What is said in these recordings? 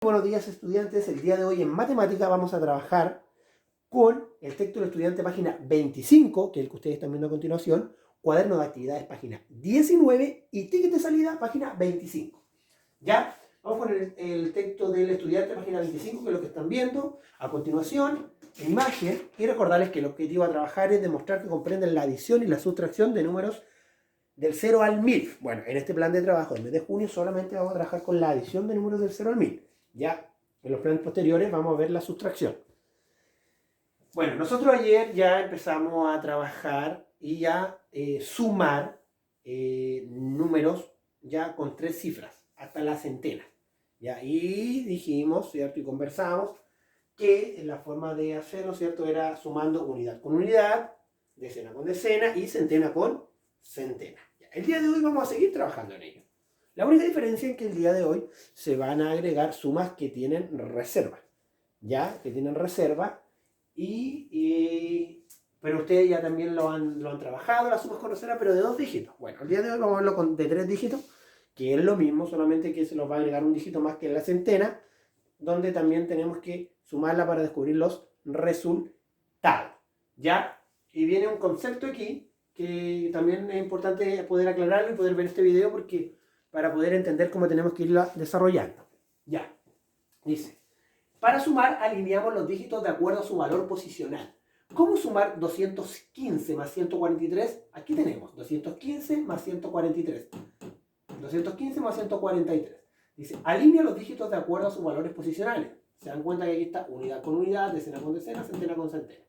Buenos días, estudiantes. El día de hoy en matemática vamos a trabajar con el texto del estudiante página 25, que es el que ustedes están viendo a continuación, cuaderno de actividades página 19 y ticket de salida página 25. ¿Ya? Vamos con el texto del estudiante página 25, que es lo que están viendo a continuación en imagen, y recordarles que el objetivo a trabajar es demostrar que comprenden la adición y la sustracción de números del 0 al 1000. Bueno, en este plan de trabajo del mes de junio solamente vamos a trabajar con la adición de números del 0 al 1000. Ya en los planes posteriores vamos a ver la sustracción. Bueno, nosotros ayer ya empezamos a trabajar y a sumar números ya con 3 cifras, hasta la centena. ¿Ya? Y dijimos, ¿cierto? Y conversamos que la forma de hacerlo, ¿cierto? Era sumando unidad con unidad, decena con decena y centena con centena. ¿Ya? El día de hoy vamos a seguir trabajando en ello. La única diferencia es que el día de hoy se van a agregar sumas que tienen reserva, ¿ya? Que tienen reserva pero ustedes ya también lo han trabajado, las sumas con reserva, pero de 2 dígitos. Bueno, el día de hoy vamos a verlo de 3 dígitos, que es lo mismo, solamente que se nos va a agregar un dígito más que en la centena, donde también tenemos que sumarla para descubrir los resultados, ¿ya? Y viene un concepto aquí que también es importante poder aclararlo y poder ver este video porque para poder entender cómo tenemos que irla desarrollando. Ya, dice, para sumar alineamos los dígitos de acuerdo a su valor posicional. ¿Cómo sumar 215 más 143? Aquí tenemos 215 más 143. 215 más 143. Dice, alinea los dígitos de acuerdo a sus valores posicionales. Se dan cuenta que aquí está unidad con unidad, decena con decena, centena con centena.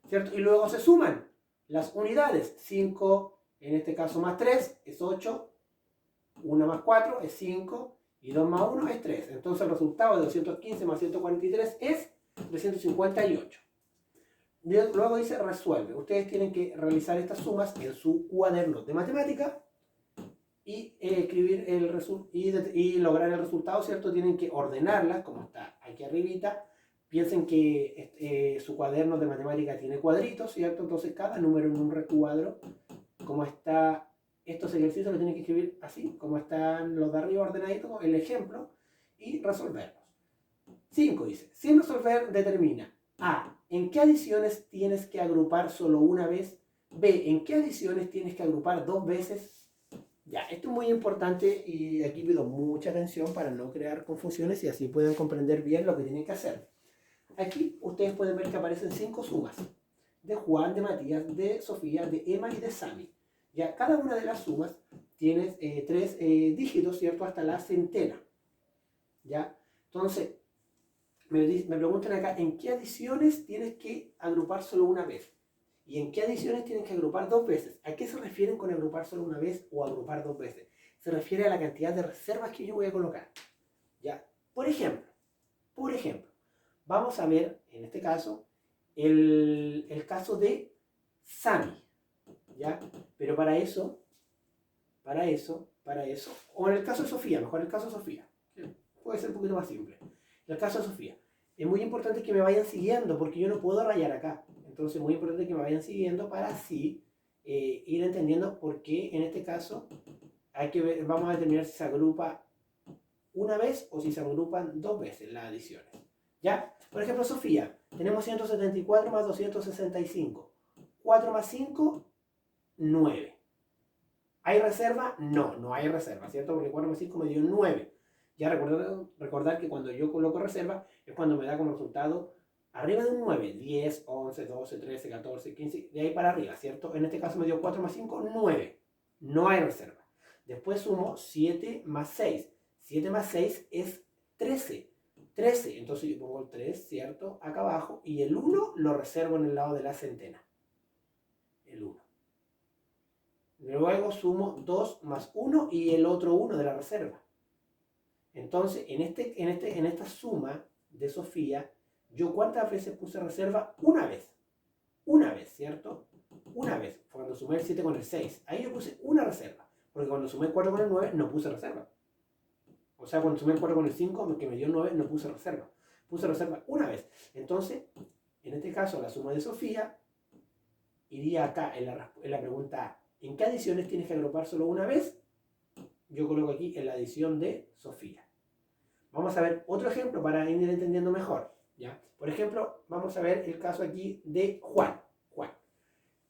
¿Cierto? Y luego se suman las unidades. 5, en este caso más 3, es 8. 1 más 4 es 5. Y 2 más 1 es 3. Entonces el resultado de 215 más 143 es 358. Luego dice resuelve. Ustedes tienen que realizar estas sumas en su cuaderno de matemática y escribir y lograr el resultado, ¿cierto? Tienen que ordenarlas, como está aquí arribita. Piensen que su cuaderno de matemática tiene cuadritos, ¿cierto? Entonces cada número en un recuadro, como está, estos ejercicios los tienen que escribir así, como están los de arriba ordenaditos, el ejemplo, y resolverlos. 5 dice, sin resolver determina A, ¿en qué adiciones tienes que agrupar solo una vez? B, ¿en qué adiciones tienes que agrupar 2 veces? Ya, esto es muy importante y aquí pido mucha atención para no crear confusiones y así puedan comprender bien lo que tienen que hacer. Aquí ustedes pueden ver que aparecen 5 sumas. De Juan, de Matías, de Sofía, de Emma y de Sami. Ya, cada una de las sumas tiene 3 dígitos, ¿cierto? Hasta la centena. ¿Ya? Entonces, me preguntan acá, ¿en qué adiciones tienes que agrupar solo una vez? ¿Y en qué adiciones tienes que agrupar 2 veces? ¿A qué se refieren con agrupar solo una vez o agrupar 2 veces? Se refiere a la cantidad de reservas que yo voy a colocar. ¿Ya? Por ejemplo, vamos a ver en este caso el caso de Sami. ¿Ya? Pero para eso, o en el caso de Sofía, mejor el caso de Sofía. Puede ser un poquito más simple. En el caso de Sofía, es muy importante que me vayan siguiendo porque yo no puedo rayar acá. Entonces es muy importante que me vayan siguiendo para así ir entendiendo por qué en este caso vamos a determinar si se agrupa una vez o si se agrupan 2 veces las adiciones. ¿Ya? Por ejemplo, Sofía, tenemos 174 más 265. 4 más 5, 9. ¿Hay reserva? No, no hay reserva, ¿cierto? Porque 4 más 5 me dio 9. Ya recordar que cuando yo coloco reserva es cuando me da como resultado arriba de un 9, 10, 11, 12, 13, 14, 15, de ahí para arriba, ¿cierto? En este caso me dio 4 más 5, 9. No hay reserva. Después sumo 7 más 6. 7 más 6 es 13. 13, entonces yo pongo el 3, ¿cierto? Acá abajo, y el 1 lo reservo en el lado de la centena. El 1. Luego sumo 2 más 1 y el otro 1 de la reserva. Entonces, en esta suma de Sofía, ¿yo cuántas veces puse reserva? Una vez. Una vez, ¿cierto? Una vez. Cuando sumé el 7 con el 6. Ahí yo puse una reserva. Porque cuando sumé el 4 con el 9, no puse reserva. O sea, cuando sumé el 4 con el 5, que me dio 9, no puse reserva. Puse reserva una vez. Entonces, en este caso, la suma de Sofía iría acá en la pregunta A. ¿En qué adiciones tienes que agrupar solo una vez? Yo coloco aquí en la adición de Sofía. Vamos a ver otro ejemplo para ir entendiendo mejor, ¿ya? Por ejemplo, vamos a ver el caso aquí de Juan. Juan.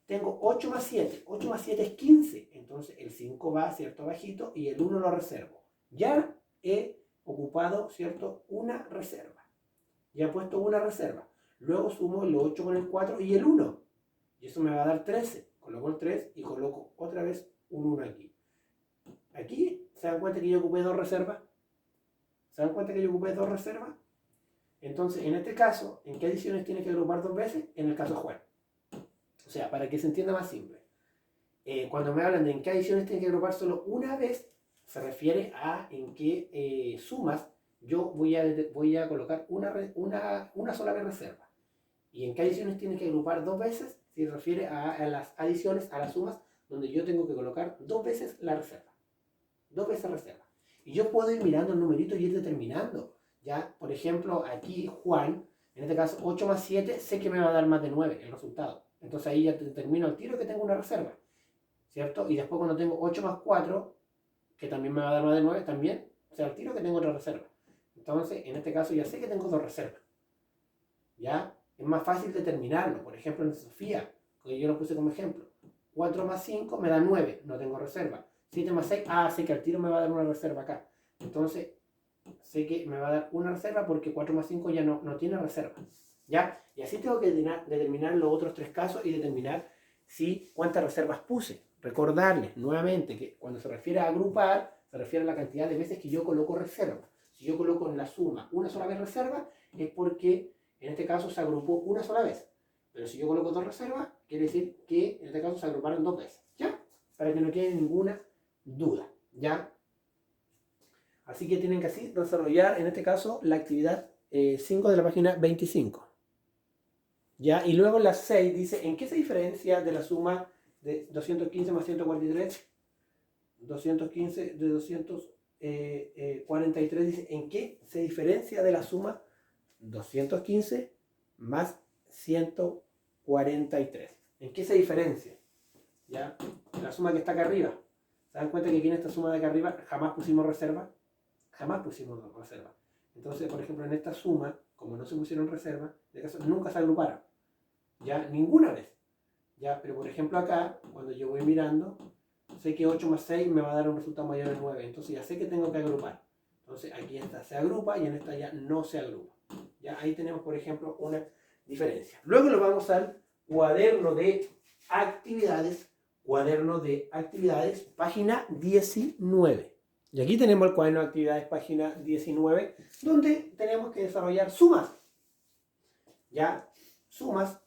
Tengo 8 más 7. 8 más 7 es 15. Entonces el 5 va, ¿cierto? Bajito y el 1 lo reservo. Ya he ocupado, ¿cierto? Una reserva. Ya he puesto una reserva. Luego sumo el 8 con el 4 y el 1. Y eso me va a dar 13. Coloco el 3 y coloco otra vez un 1 aquí. Aquí, ¿se dan cuenta que yo ocupé dos reservas? ¿Se dan cuenta que yo ocupé dos reservas? Entonces, en este caso, ¿en qué adiciones tiene que agrupar dos veces? En el caso de Juan. O sea, para que se entienda más simple. Cuando me hablan de en qué adiciones tiene que agrupar solo una vez, se refiere a en qué sumas yo voy a colocar una sola vez reserva. Y en qué adiciones tiene que agrupar dos veces, se refiere a las adiciones, a las sumas, donde yo tengo que colocar dos veces la reserva. Dos veces reserva. Y yo puedo ir mirando el numerito y ir determinando. Ya, por ejemplo, aquí Juan, en este caso 8 más 7, sé que me va a dar más de 9 el resultado. Entonces ahí ya determino al tiro que tengo una reserva. ¿Cierto? Y después cuando tengo 8 más 4, que también me va a dar más de 9, también, o sea, al tiro que tengo otra reserva. Entonces, en este caso ya sé que tengo dos reservas. ¿Ya? Es más fácil determinarlo. Por ejemplo, en Sofía, que yo lo puse como ejemplo. 4 más 5 me da 9, no tengo reserva. 7 más 6, sé que al tiro me va a dar una reserva acá. Entonces, sé que me va a dar una reserva porque 4 más 5 ya no tiene reserva. ¿Ya? Y así tengo que determinar los otros tres casos y determinar cuántas reservas puse. Recordarles nuevamente que cuando se refiere a agrupar, se refiere a la cantidad de veces que yo coloco reserva. Si yo coloco en la suma una sola vez reserva, es porque en este caso se agrupó una sola vez. Pero si yo coloco dos reservas, quiere decir que en este caso se agruparon dos veces. ¿Ya? Para que no quede ninguna duda. ¿Ya? Así que tienen que así desarrollar, en este caso, la actividad 5 de la página 25. ¿Ya? Y luego la 6 dice, ¿en qué se diferencia de la suma de 215 más 143? 215 de 243 dice, ¿en qué se diferencia de la suma 215 más 143? ¿En qué se diferencia? ¿Ya? La suma que está acá arriba. ¿Se dan cuenta que aquí en esta suma de acá arriba jamás pusimos reserva? Jamás pusimos reserva. Entonces, por ejemplo, en esta suma, como no se pusieron reserva, de caso nunca se agruparon. ¿Ya? Ninguna vez. ¿Ya? Pero por ejemplo acá, cuando yo voy mirando, sé que 8 más 6 me va a dar un resultado mayor de 9. Entonces ya sé que tengo que agrupar. Entonces aquí esta se agrupa y en esta ya no se agrupa. ¿Ya? Ahí tenemos, por ejemplo, una diferencia. Luego lo vamos al cuaderno de actividades. Cuaderno de actividades, página 19. Y aquí tenemos el cuaderno de actividades, página 19, donde tenemos que desarrollar sumas. ¿Ya? Sumas.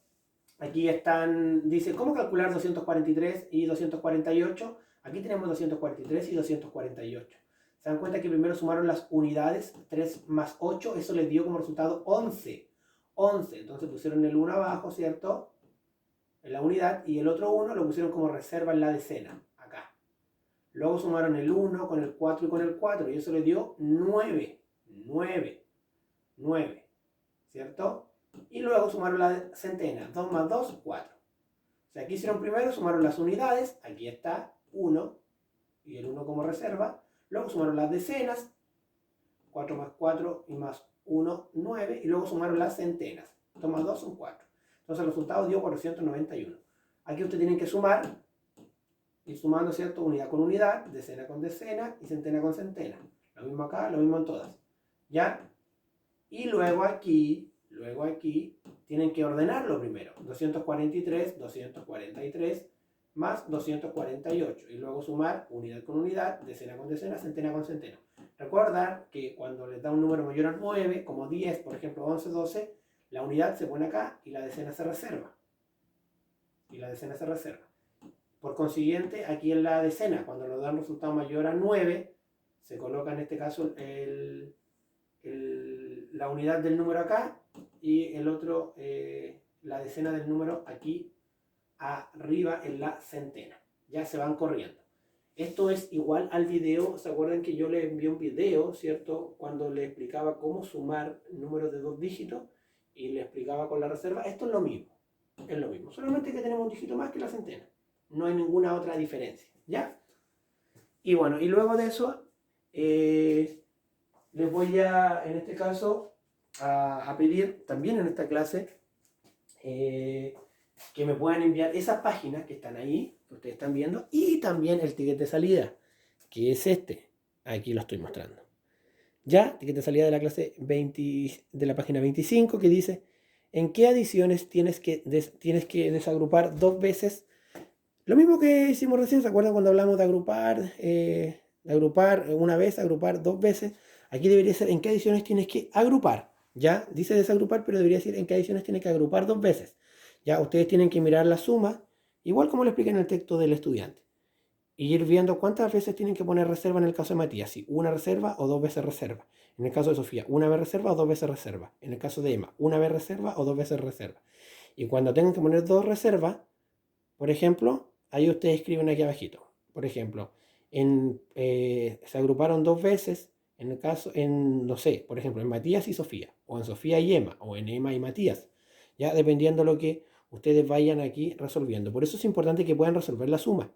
Aquí están, dice, ¿cómo calcular 243 y 248? Aquí tenemos 243 y 248. ¿Se dan cuenta que primero sumaron las unidades? 3 más 8, eso les dio como resultado 11. 11, entonces pusieron el 1 abajo, ¿cierto? En la unidad, y el otro 1 lo pusieron como reserva en la decena, acá. Luego sumaron el 1 con el 4 y con el 4, y eso les dio 9. 9. 9, ¿cierto? Y luego sumaron la centena, 2 más 2, 4. O sea, aquí hicieron primero, sumaron las unidades, aquí está 1, y el 1 como reserva. Luego sumaron las decenas, 4 más 4 y más 1, 9. Y luego sumaron las centenas, 2 más 2 son 4. Entonces el resultado dio 491. Aquí ustedes tienen que sumar, ir sumando, ¿cierto? Unidad con unidad, decena con decena y centena con centena. Lo mismo acá, lo mismo en todas. ¿Ya? Y luego aquí tienen que ordenarlo primero. 243, 243 más 248. Y luego sumar unidad con unidad, decena con decena, centena con centena. Recordar que cuando les da un número mayor a 9, como 10, por ejemplo 11, 12, la unidad se pone acá y la decena se reserva. Por consiguiente, aquí en la decena, cuando nos da un resultado mayor a 9, se coloca en este caso la unidad del número acá y el otro, la decena del número aquí arriba en la centena. Ya se van corriendo. Esto es igual al video. ¿Se acuerdan que yo les envié un video, cierto? Cuando les explicaba cómo sumar números de dos dígitos y les explicaba con la reserva. Esto es lo mismo. Es lo mismo. Solamente que tenemos un dígito más que la centena. No hay ninguna otra diferencia. ¿Ya? Y bueno, y luego de eso, les voy a, en este caso, a pedir también en esta clase que me puedan enviar esas páginas que están ahí, que ustedes están viendo, y también el ticket de salida, que es este. Aquí lo estoy mostrando. Ya, ticket de salida de la clase 20, de la página 25, que dice en qué adiciones tienes que desagrupar dos veces. Lo mismo que hicimos recién, ¿se acuerdan cuando hablamos de agrupar una vez, agrupar dos veces? Aquí debería ser en qué adiciones tienes que agrupar. Ya, dice desagrupar, pero debería decir en qué adiciones tienes que agrupar dos veces. Ya, ustedes tienen que mirar la suma, igual como lo explica en el texto del estudiante, y ir viendo cuántas veces tienen que poner reserva en el caso de Matías, si una reserva o dos veces reserva. En el caso de Sofía, una vez reserva o dos veces reserva. En el caso de Emma, una vez reserva o dos veces reserva. Y cuando tengan que poner dos reservas, por ejemplo, ahí ustedes escriben aquí abajito. Por ejemplo, se agruparon dos veces en el caso, no sé, por ejemplo, en Matías y Sofía, o en Sofía y Emma, o en Emma y Matías, ya dependiendo de lo que ustedes vayan aquí resolviendo. Por eso es importante que puedan resolver la suma,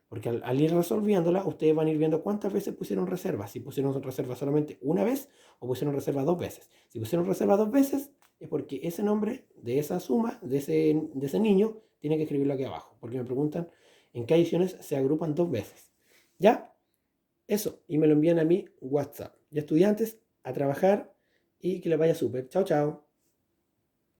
porque al ir resolviéndola, ustedes van a ir viendo cuántas veces pusieron reserva, si pusieron reserva solamente una vez o pusieron reserva dos veces. Si pusieron reserva dos veces, es porque ese nombre de esa suma, de ese niño, tiene que escribirlo aquí abajo, porque me preguntan en qué adiciones se agrupan dos veces. ¿Ya? Eso, y me lo envían a mi WhatsApp. Ya estudiantes, a trabajar y que les vaya súper. Chao, chao.